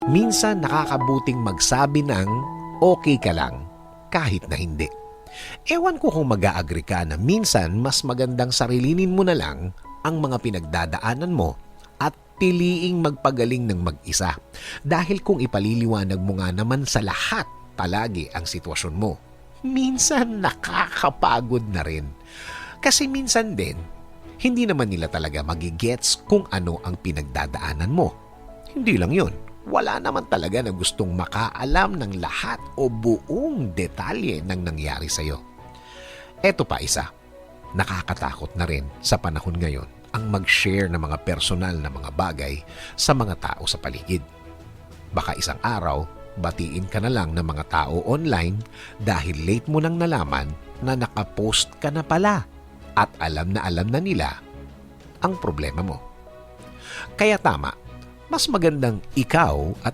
Minsan nakakabuting magsabi ng okay ka lang kahit na hindi. Ewan ko kung mag-a-agree ka na minsan mas magandang sarilinin mo na lang ang mga pinagdadaanan mo at piliing magpagaling ng mag-isa. Dahil kung ipaliliwanag mo nga naman sa lahat palagi ang sitwasyon mo, minsan nakakapagod na rin. Kasi minsan din, hindi naman nila talaga magigets kung ano ang pinagdadaanan mo. Hindi lang yun. Wala naman talaga na gustong makaalam ng lahat o buong detalye ng nangyari sa'yo. Eto pa isa, nakakatakot na rin sa panahon ngayon ang mag-share ng mga personal na mga bagay sa mga tao sa paligid. Baka isang araw, batiin ka na lang ng mga tao online dahil late mo nang nalaman na nakapost ka na pala at alam na nila ang problema mo. Kaya tama, mas magandang ikaw at